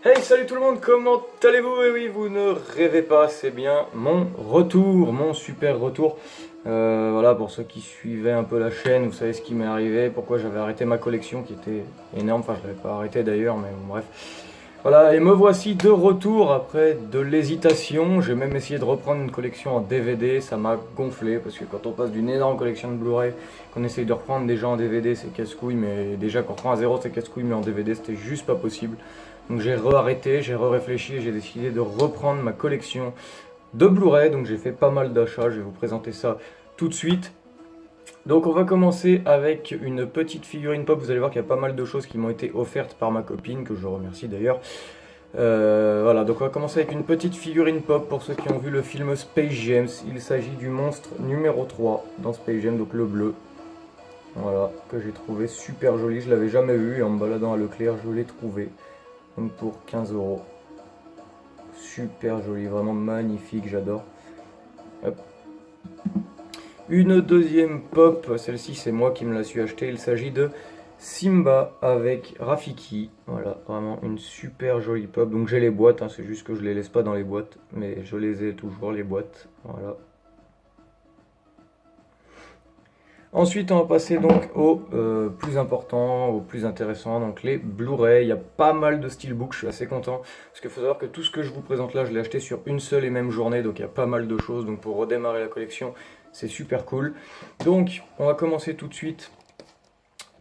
Hey, salut tout le monde, comment allez-vous? Et oui, vous ne rêvez pas, c'est bien mon retour, mon super retour. Voilà, pour ceux qui suivaient un peu la chaîne, vous savez ce qui m'est arrivé, pourquoi j'avais arrêté ma collection qui était énorme, enfin je l'avais pas arrêté d'ailleurs, mais bon, bref. Voilà, et me voici de retour après de l'hésitation. J'ai même essayé de reprendre une collection en DVD, ça m'a gonflé parce que quand on passe d'une énorme collection de Blu-ray, qu'on essaye de reprendre déjà en DVD, c'est casse-couille, mais déjà qu'on reprend à zéro, c'est casse-couille, mais en DVD, c'était juste pas possible. Donc j'ai re-arrêté, j'ai re-réfléchi et j'ai décidé de reprendre ma collection de Blu-ray. Donc j'ai fait pas mal d'achats, je vais vous présenter ça tout de suite. Donc on va commencer avec une petite figurine pop. Vous allez voir qu'il y a pas mal de choses qui m'ont été offertes par ma copine, que je remercie d'ailleurs. Voilà, donc on va commencer avec une petite figurine pop pour ceux qui ont vu le film Space Jam. Il s'agit du monstre numéro 3 dans Space Jam, donc le bleu. Voilà, que j'ai trouvé super joli. Je l'avais jamais vu et en me baladant à Leclerc, je l'ai trouvé. Donc pour 15 euros. Super joli, vraiment magnifique, j'adore. Hop. Une deuxième pop, celle-ci c'est moi qui me la suis achetée. Il s'agit de Simba avec Rafiki. Voilà, vraiment une super jolie pop. Donc j'ai les boîtes, hein, c'est juste que je les laisse pas dans les boîtes, mais je les ai toujours les boîtes. Voilà. Ensuite, on va passer donc au plus important, au plus intéressant, donc les Blu-ray. Il y a pas mal de steelbooks, je suis assez content, parce qu'il faut savoir que tout ce que je vous présente là, je l'ai acheté sur une seule et même journée, donc il y a pas mal de choses, donc pour redémarrer la collection, c'est super cool. Donc, on va commencer tout de suite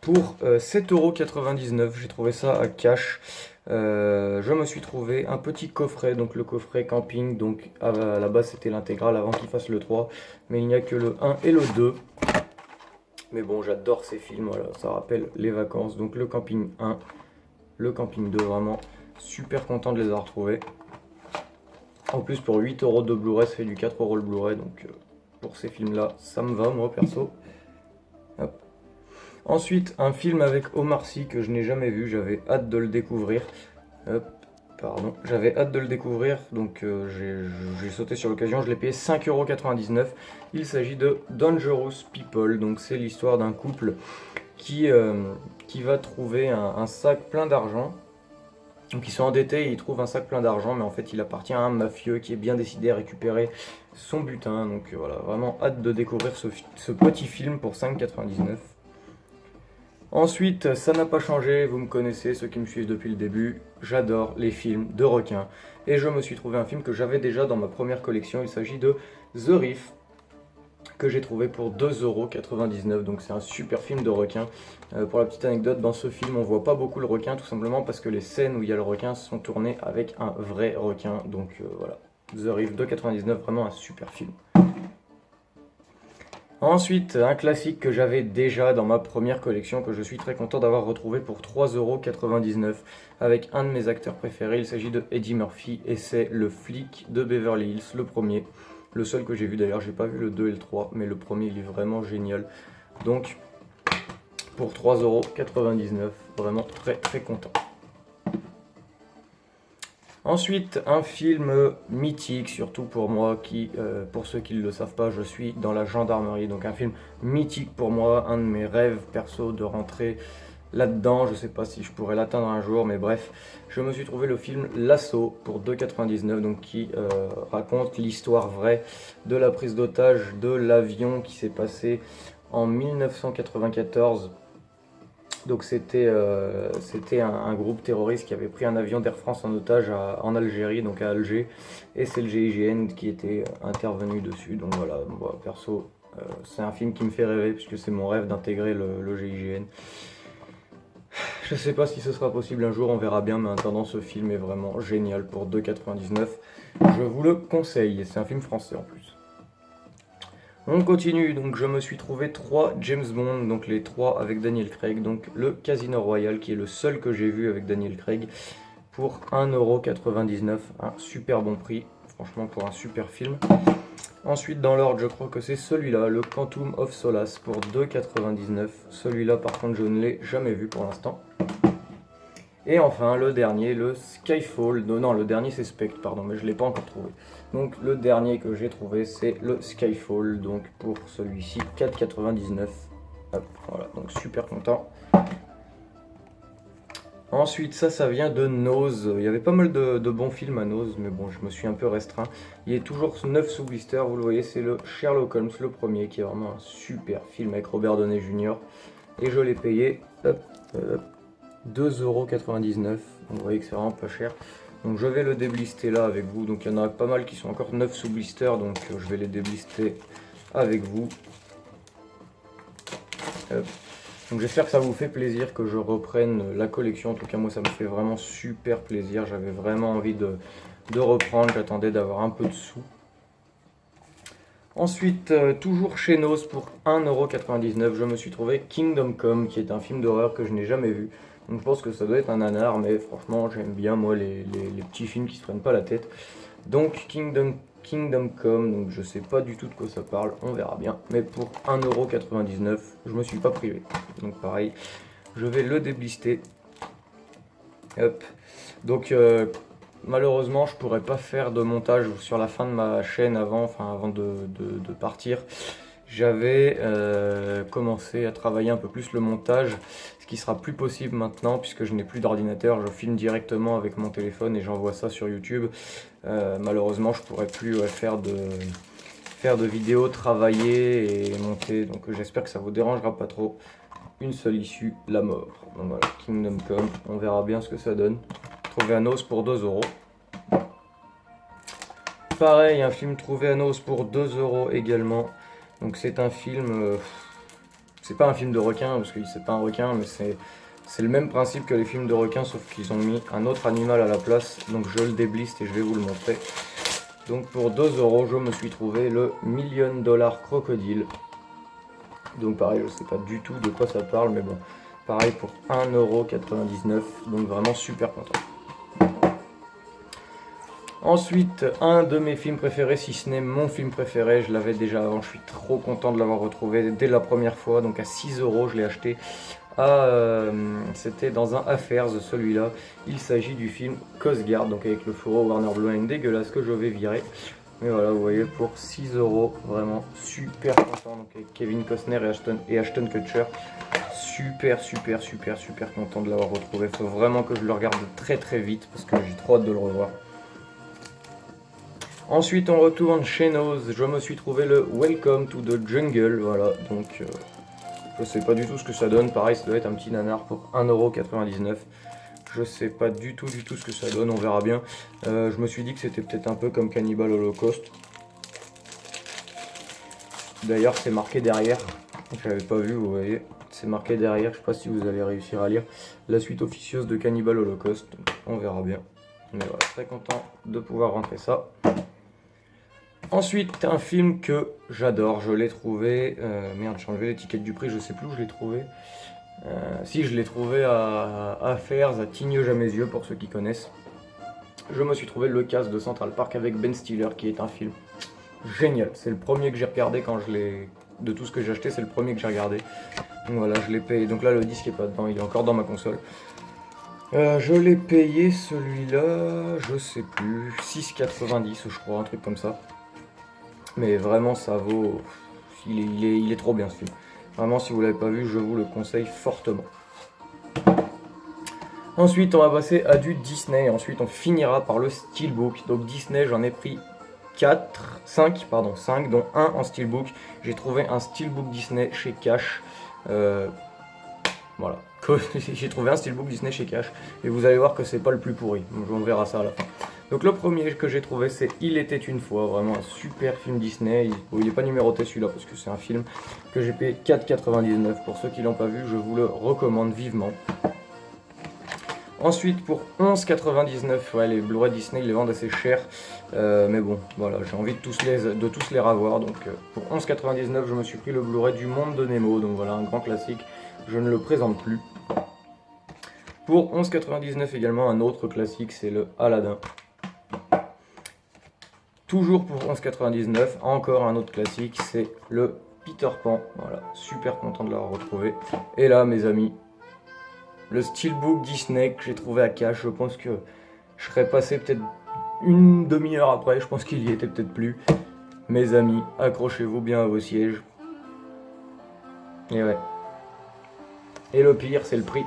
pour 7,99 €, j'ai trouvé ça à cash. Je me suis trouvé un petit coffret, donc le coffret camping, donc à la base c'était l'intégrale avant qu'il fasse le 3, mais il n'y a que le 1 et le 2. Mais bon, j'adore ces films, voilà, ça rappelle les vacances. Donc le camping 1, le camping 2, vraiment super content de les avoir retrouvés. En plus, pour 8 € de Blu-ray, ça fait du 4 € le Blu-ray. Donc pour ces films-là, ça me va, moi, perso. Hop. Ensuite, un film avec Omar Sy que je n'ai jamais vu, j'avais hâte de le découvrir. Hop. Pardon, j'avais hâte de le découvrir, donc j'ai sauté sur l'occasion, je l'ai payé 5,99 €. Il s'agit de Dangerous People, donc c'est l'histoire d'un couple qui va trouver un sac plein d'argent. Donc ils sont endettés et ils trouvent un sac plein d'argent, mais en fait il appartient à un mafieux qui est bien décidé à récupérer son butin. Donc voilà, vraiment hâte de découvrir ce petit film pour 5,99 €. Ensuite, ça n'a pas changé, vous me connaissez, ceux qui me suivent depuis le début, j'adore les films de requins. Et je me suis trouvé un film que j'avais déjà dans ma première collection, il s'agit de The Reef, que j'ai trouvé pour 2,99 €, donc c'est un super film de requin. Pour la petite anecdote, dans ce film on voit pas beaucoup le requin, tout simplement parce que les scènes où il y a le requin sont tournées avec un vrai requin, donc voilà. The Reef, 2,99 €, vraiment un super film. Ensuite, un classique que j'avais déjà dans ma première collection, que je suis très content d'avoir retrouvé pour 3,99 € avec un de mes acteurs préférés. Il s'agit de Eddie Murphy et c'est le flic de Beverly Hills, le premier. Le seul que j'ai vu d'ailleurs, j'ai pas vu le 2 et le 3, mais le premier il est vraiment génial. Donc, pour 3,99 €, vraiment très très content. Ensuite, un film mythique, surtout pour moi, pour ceux qui ne le savent pas, je suis dans la gendarmerie. Donc un film mythique pour moi, un de mes rêves perso de rentrer là-dedans. Je ne sais pas si je pourrais l'atteindre un jour, mais bref. Je me suis trouvé le film L'Assaut pour 2,99 €, donc qui raconte l'histoire vraie de la prise d'otage de l'avion qui s'est passé en 1994. Donc c'était un groupe terroriste qui avait pris un avion d'Air France en otage en Algérie, donc à Alger, et c'est le GIGN qui était intervenu dessus. Donc voilà, moi, perso, c'est un film qui me fait rêver puisque c'est mon rêve d'intégrer le GIGN. Je sais pas si ce sera possible un jour, on verra bien, mais en attendant, ce film est vraiment génial pour 2,99 €. Je vous le conseille, c'est un film français en plus. On continue, donc je me suis trouvé 3 James Bond, donc les 3 avec Daniel Craig, donc le Casino Royale qui est le seul que j'ai vu avec Daniel Craig pour 1,99 €, un super bon prix, franchement pour un super film. Ensuite dans l'ordre je crois que c'est celui-là, le Quantum of Solace pour 2,99 €, celui-là par contre je ne l'ai jamais vu pour l'instant. Et enfin, le dernier, le Skyfall. Non, le dernier c'est Spectre, pardon, mais je ne l'ai pas encore trouvé. Donc le dernier que j'ai trouvé, c'est le Skyfall. Donc pour celui-ci, 4,99 €. Hop, voilà, donc super content. Ensuite, ça vient de Nose. Il y avait pas mal de bons films à Nose, mais bon, je me suis un peu restreint. Il est toujours 9 sous blister, vous le voyez, c'est le Sherlock Holmes, le premier, qui est vraiment un super film avec Robert Downey Jr. Et je l'ai payé, hop, hop, 2,99 €. Donc vous voyez que c'est vraiment pas cher. Donc je vais le déblister là avec vous. Donc il y en a pas mal qui sont encore 9 sous blister, donc je vais les déblister avec vous. Hop. Donc j'espère que ça vous fait plaisir que je reprenne la collection. En tout cas moi ça me fait vraiment super plaisir. J'avais vraiment envie de reprendre. J'attendais d'avoir un peu de sous. Ensuite, toujours chez Nose pour 1,99 €, je me suis trouvé Kingdom Come, qui est un film d'horreur que je n'ai jamais vu. Donc je pense que ça doit être un nanar, mais franchement j'aime bien moi les petits films qui se prennent pas la tête. Donc Kingdom Come, donc je sais pas du tout de quoi ça parle, on verra bien. Mais pour 1,99 €, je me suis pas privé. Donc pareil, je vais le déblister. Hop. Donc malheureusement je pourrais pas faire de montage sur la fin de ma chaîne avant de partir. J'avais commencé à travailler un peu plus le montage, ce qui sera plus possible maintenant puisque je n'ai plus d'ordinateur, je filme directement avec mon téléphone et j'envoie ça sur YouTube. Malheureusement je pourrais plus faire de vidéos, travailler et monter, donc j'espère que ça vous dérangera pas trop. Une seule issue, la mort. Donc voilà, Kingdom Come, on verra bien ce que ça donne. Trouvé à Nose pour 2 €. Pareil, un film trouvé à Nose pour 2 € également. Donc c'est un film, c'est pas un film de requin parce que c'est pas un requin, mais c'est le même principe que les films de requins sauf qu'ils ont mis un autre animal à la place. Donc je le débliste et je vais vous le montrer. Donc pour 2 €, je me suis trouvé le Million Dollar Crocodile. Donc pareil, je sais pas du tout de quoi ça parle, mais bon, pareil pour 1,99 €, donc vraiment super content. Ensuite, un de mes films préférés, si ce n'est mon film préféré, je l'avais déjà avant, je suis trop content de l'avoir retrouvé dès la première fois, donc à 6 €, je l'ai acheté. C'était dans un Affairs celui-là. Il s'agit du film Coast Guard, donc avec le fourreau Warner Bros. Dégueulasse que je vais virer. Mais voilà, vous voyez, pour 6 €, vraiment super content. Donc avec Kevin Costner et Ashton Kutcher. Super content de l'avoir retrouvé. Faut vraiment que je le regarde très vite parce que j'ai trop hâte de le revoir. Ensuite, on retourne chez Nose. Je me suis trouvé le Welcome to the Jungle. Voilà, donc je sais pas du tout ce que ça donne. Pareil, ça doit être un petit nanar pour 1,99 €. Je sais pas du tout ce que ça donne, on verra bien. Je me suis dit que c'était peut-être un peu comme Cannibal Holocaust. D'ailleurs, c'est marqué derrière. Je l'avais pas vu, vous voyez. C'est marqué derrière, je sais pas si vous allez réussir à lire. La suite officieuse de Cannibal Holocaust. Donc, on verra bien. Mais voilà, très content de pouvoir rentrer ça. Ensuite, un film que j'adore, je l'ai trouvé. Merde, j'ai enlevé l'étiquette du prix, je sais plus où je l'ai trouvé. Si, je l'ai trouvé à Affairs, à Tignes-Jamaizieux, pour ceux qui connaissent. Je me suis trouvé le casque de Central Park avec Ben Stiller, qui est un film génial. C'est le premier que j'ai regardé quand je l'ai... De tout ce que j'ai acheté, c'est le premier que j'ai regardé. Donc voilà, je l'ai payé. Donc là, le disque est pas dedans, il est encore dans ma console. Je l'ai payé celui-là, je sais plus, 6,90 je crois, un truc comme ça. Mais vraiment, ça vaut... Il est trop bien ce film. Vraiment, si vous l'avez pas vu, je vous le conseille fortement. Ensuite, on va passer à du Disney. Ensuite, on finira par le Steelbook. Donc Disney, j'en ai pris 5, dont un en Steelbook. J'ai trouvé un Steelbook Disney chez Cash. Voilà. J'ai trouvé un Steelbook Disney chez Cash. Et vous allez voir que c'est pas le plus pourri. Donc, on verra ça à la fin. Donc le premier que j'ai trouvé, c'est Il était une fois, vraiment un super film Disney. Il n'est pas numéroté celui-là parce que c'est un film que j'ai payé 4,99 €. Pour ceux qui l'ont pas vu, je vous le recommande vivement. Ensuite, pour 11,99 €, ouais, les Blu-ray Disney ils les vendent assez cher, mais bon, voilà, j'ai envie de tous les revoir. Donc pour 11,99 €, je me suis pris le Blu-ray du Monde de Nemo, donc voilà, un grand classique. Je ne le présente plus. Pour 11,99 € également, un autre classique, c'est le Aladdin. Toujours pour 11,99 €, encore un autre classique, c'est le Peter Pan. Voilà, super content de l'avoir retrouvé. Et là, mes amis, le Steelbook Disney que j'ai trouvé à Cash, je pense que je serais passé peut-être une demi-heure après, je pense qu'il y était peut-être plus. Mes amis, accrochez-vous bien à vos sièges. Et ouais. Et le pire, c'est le prix.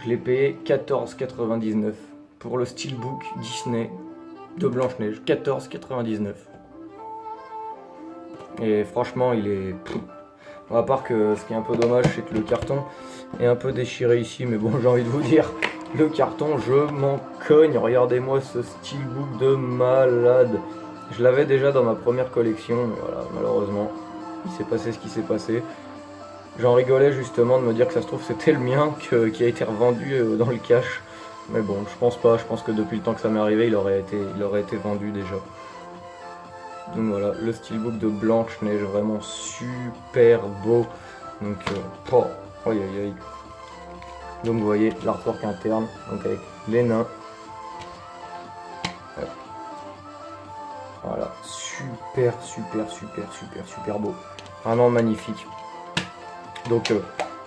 Je l'ai payé 14,99 pour le steelbook Disney de Blanche-Neige. 14,99. Et franchement, il est... Bon, à part que ce qui est un peu dommage, c'est que le carton est un peu déchiré ici. Mais bon, j'ai envie de vous dire, le carton, je m'en cogne. Regardez-moi ce steelbook de malade. Je l'avais déjà dans ma première collection, mais voilà, malheureusement, il s'est passé ce qui s'est passé. J'en rigolais justement de me dire que ça se trouve c'était le mien qui a été revendu dans le cash. Mais bon, je pense pas, je pense que depuis le temps que ça m'est arrivé, il aurait été vendu déjà. Donc voilà, le steelbook de Blanche-Neige, vraiment super beau. Donc, oh, aïe aïe aïe. Donc vous voyez l'artwork interne, donc avec les nains. Voilà, super beau. Vraiment magnifique. Donc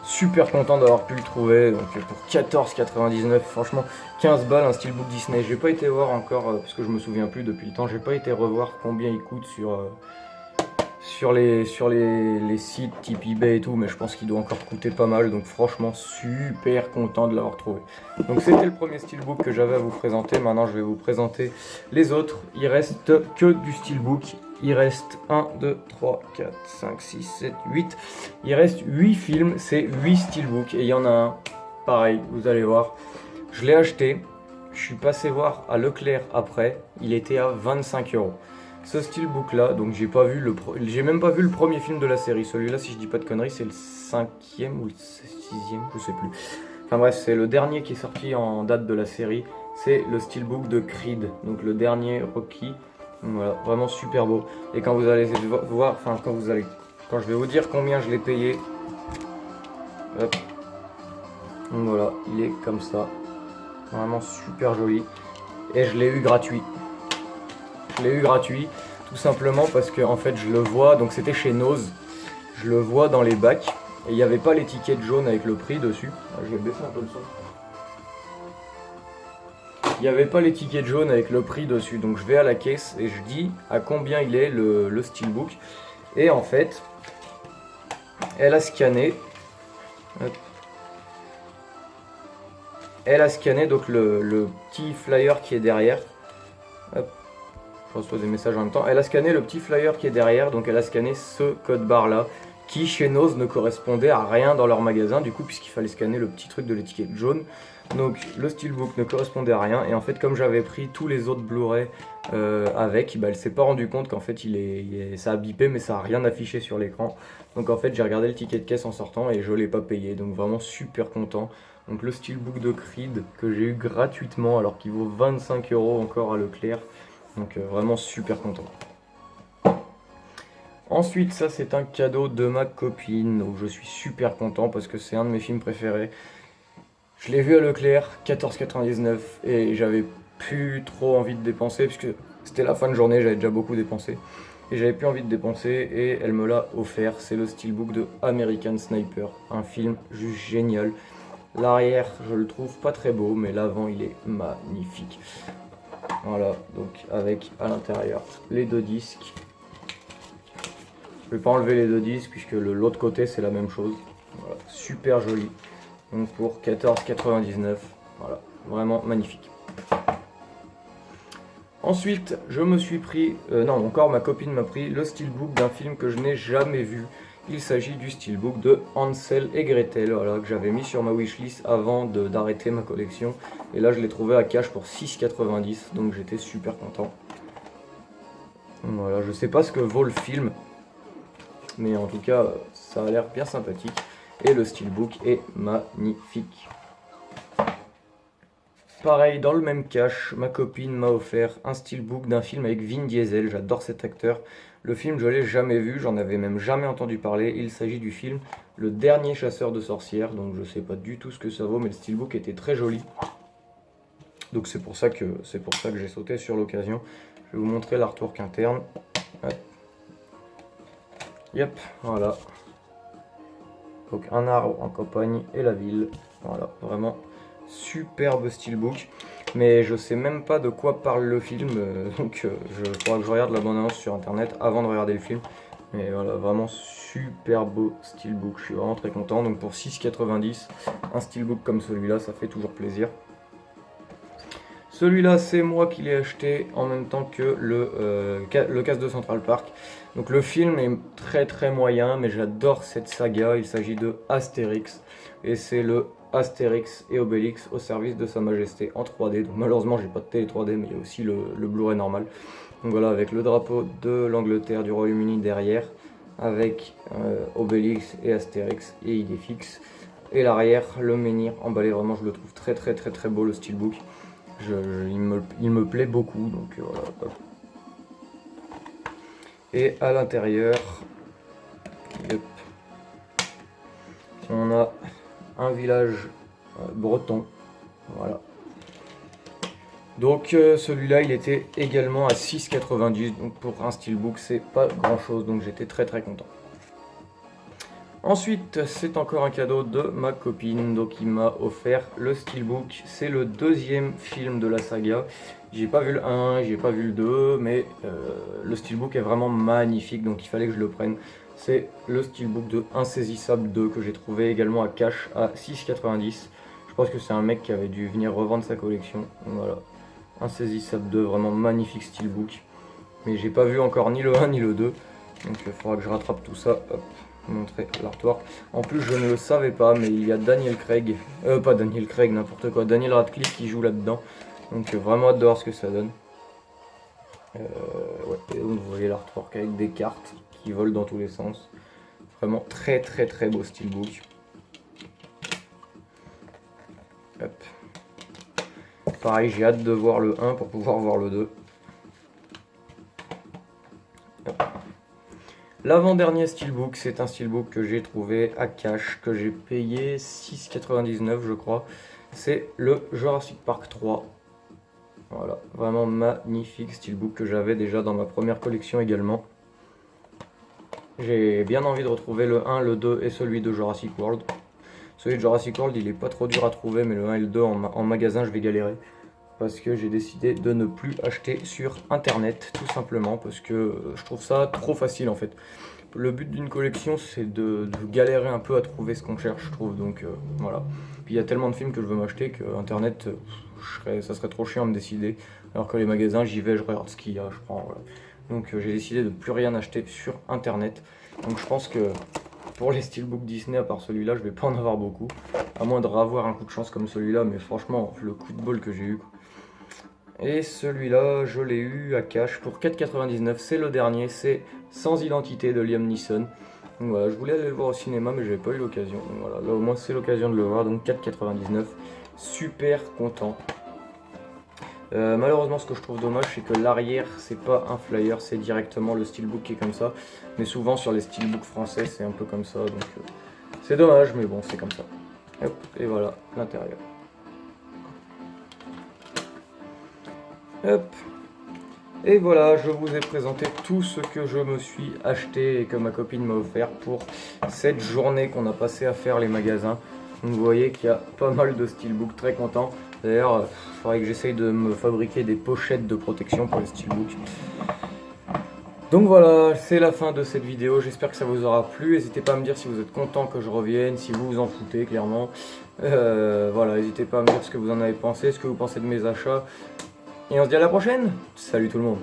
super content d'avoir pu le trouver. Donc pour 14,99, franchement 15 balles un steelbook Disney. J'ai pas été voir encore parce que je me souviens plus depuis le temps. J'ai pas été revoir combien il coûte sur les sites type eBay et tout, mais je pense qu'il doit encore coûter pas mal. Donc franchement super content de l'avoir trouvé. Donc c'était le premier steelbook que j'avais à vous présenter. Maintenant je vais vous présenter les autres. Il reste que du steelbook. Il reste 1, 2, 3, 4, 5, 6, 7, 8. Il reste 8 films, c'est 8 steelbooks. Et il y en a un, pareil, vous allez voir. Je l'ai acheté, je suis passé voir à Leclerc après. Il était à 25 €. Ce steelbook là, donc j'ai même pas vu le premier film de la série. Celui-là, si je dis pas de conneries, c'est le 5e ou le 6e, je sais plus. Enfin bref, c'est le dernier qui est sorti en date de la série. C'est le steelbook de Creed, donc le dernier Rocky. Voilà, vraiment super beau. Et quand vous allez voir, enfin quand je vais vous dire combien je l'ai payé, hop. Donc voilà, il est comme ça, vraiment super joli. Et je l'ai eu gratuit. Je l'ai eu gratuit, tout simplement parce que en fait je le vois, donc c'était chez Nose, je le vois dans les bacs et il n'y avait pas l'étiquette jaune avec le prix dessus. Je vais baisser un peu le son. Il n'y avait pas l'étiquette jaune avec le prix dessus, donc je vais à la caisse et je dis à combien il est le steelbook. Et en fait, elle a scanné. Hop. Elle a scanné donc le petit flyer qui est derrière. Hop. Je reçois des messages en même temps. Elle a scanné le petit flyer qui est derrière, donc elle a scanné ce code barre là, qui chez Nose ne correspondait à rien dans leur magasin, du coup, puisqu'il fallait scanner le petit truc de l'étiquette jaune. Donc le steelbook ne correspondait à rien, et en fait comme j'avais pris tous les autres Blu-ray avec, bah, elle s'est pas rendu compte qu'en fait ça a bipé mais ça a rien affiché sur l'écran. Donc en fait j'ai regardé le ticket de caisse en sortant et je l'ai pas payé, donc vraiment super content. Donc le steelbook de Creed que j'ai eu gratuitement alors qu'il vaut 25 € encore à Leclerc, donc vraiment super content. Ensuite, ça c'est un cadeau de ma copine, donc je suis super content parce que c'est un de mes films préférés. Je l'ai vu à Leclerc, 14,99 € et j'avais plus trop envie de dépenser puisque c'était la fin de journée, j'avais déjà beaucoup dépensé. Et j'avais plus envie de dépenser et elle me l'a offert, c'est le steelbook de American Sniper, un film juste génial. L'arrière, je le trouve pas très beau, mais l'avant il est magnifique. Voilà, donc avec à l'intérieur les deux disques. Je vais pas enlever les deux disques puisque l'autre côté c'est la même chose. Voilà, super joli. Donc pour 14,99 €, voilà, vraiment magnifique. Ensuite, je me suis pris, non encore ma copine m'a pris le steelbook d'un film que je n'ai jamais vu. Il s'agit du steelbook de Hansel et Gretel, voilà, que j'avais mis sur ma wishlist avant d'arrêter ma collection. Et là je l'ai trouvé à cash pour 6,90 €, donc j'étais super content. Voilà, je sais pas ce que vaut le film, mais en tout cas ça a l'air bien sympathique. Et le steelbook est magnifique. Pareil, dans le même cash, ma copine m'a offert un steelbook d'un film avec Vin Diesel, j'adore cet acteur. Le film, je l'ai jamais vu, j'en avais même jamais entendu parler. Il s'agit du film Le Dernier Chasseur de Sorcières, donc je sais pas du tout ce que ça vaut, mais le steelbook était très joli. Donc c'est pour ça que j'ai sauté sur l'occasion. Je vais vous montrer l'artwork interne. Hop. Yep, voilà. Donc un arbre en campagne et la ville. Voilà, vraiment superbe steelbook. Mais je sais même pas de quoi parle le film, donc il faudra que je regarde la bande-annonce sur internet avant de regarder le film. Mais voilà, vraiment super beau steelbook, je suis vraiment très content. Donc pour 6,90, un steelbook comme celui-là, ça fait toujours plaisir. Celui-là, c'est moi qui l'ai acheté en même temps que le casque de Central Park. Donc le film est très très moyen, mais j'adore cette saga. Il s'agit de Astérix. Et c'est le Astérix et Obélix au service de Sa Majesté en 3D. Donc malheureusement, j'ai pas de télé 3D, mais il y a aussi le Blu-ray normal. Donc voilà, avec le drapeau de l'Angleterre, du Royaume-Uni derrière, avec Obélix et Astérix et Idéfix. Et l'arrière, le menhir emballé. Vraiment, je le trouve très très très très beau, le steelbook. Il me plaît beaucoup, donc voilà. Et à l'intérieur, on a un village breton, voilà. Donc celui-là, il était également à 6,90, donc pour un steelbook, c'est pas grand chose, donc j'étais très très content. Ensuite, c'est encore un cadeau de ma copine, donc il m'a offert le steelbook. C'est le deuxième film de la saga. J'ai pas vu le 1, j'ai pas vu le 2, mais le steelbook est vraiment magnifique, donc il fallait que je le prenne. C'est le steelbook de Insaisissable 2 que j'ai trouvé également à cash à 6,90. Je pense que c'est un mec qui avait dû venir revendre sa collection. Donc voilà, Insaisissable 2, vraiment magnifique steelbook. Mais j'ai pas vu encore ni le 1 ni le 2, donc il faudra que je rattrape tout ça. Hop. Montrer l'artwork. En plus, je ne le savais pas, mais il y a Daniel Craig, pas Daniel Craig, n'importe quoi, Daniel Radcliffe qui joue là-dedans. Donc vraiment hâte de voir ce que ça donne. Ouais, et donc vous voyez l'artwork avec des cartes qui volent dans tous les sens. Vraiment très très très beau steelbook. Hop. Pareil, j'ai hâte de voir le 1 pour pouvoir voir le 2. L'avant-dernier steelbook, c'est un steelbook que j'ai trouvé à cash, que j'ai payé 6,99 je crois. C'est le Jurassic Park 3. Voilà, vraiment magnifique steelbook que j'avais déjà dans ma première collection également. J'ai bien envie de retrouver le 1, le 2 et celui de Jurassic World. Celui de Jurassic World, il est pas trop dur à trouver, mais le 1 et le 2 en magasin, je vais galérer. Parce que j'ai décidé de ne plus acheter sur internet, tout simplement, parce que je trouve ça trop facile en fait. Le but d'une collection, c'est de galérer un peu à trouver ce qu'on cherche, je trouve, donc voilà. Puis il y a tellement de films que je veux m'acheter que internet, ça serait trop chiant à me décider, alors que les magasins, j'y vais, je regarde ce qu'il y a, je prends, voilà. Donc j'ai décidé de ne plus rien acheter sur internet, donc je pense que pour les steelbooks Disney, à part celui-là, je vais pas en avoir beaucoup, à moins de ravoir un coup de chance comme celui-là, mais franchement, le coup de bol que j'ai eu, quoi. Et celui-là, je l'ai eu à cash pour 4,99. C'est le dernier, c'est Sans Identité de Liam Neeson. Donc voilà, je voulais aller le voir au cinéma, mais j'avais pas eu l'occasion. Voilà, là au moins c'est l'occasion de le voir, donc 4,99. Super content. Malheureusement, ce que je trouve dommage, c'est que l'arrière, c'est pas un flyer, c'est directement le steelbook qui est comme ça. Mais souvent sur les steelbooks français, c'est un peu comme ça, donc c'est dommage, mais bon, c'est comme ça. Hop, et voilà l'intérieur. Hop. Et voilà, je vous ai présenté tout ce que je me suis acheté et que ma copine m'a offert pour cette journée qu'on a passé à faire les magasins. Donc vous voyez qu'il y a pas mal de steelbooks, très content. D'ailleurs, il faudrait que j'essaye de me fabriquer des pochettes de protection pour les steelbooks. Donc voilà, c'est la fin de cette vidéo, j'espère que ça vous aura plu. N'hésitez pas à me dire si vous êtes content que je revienne, si vous vous en foutez clairement. Voilà, n'hésitez pas à me dire ce que vous en avez pensé, ce que vous pensez de mes achats. Et on se dit à la prochaine. Salut tout le monde.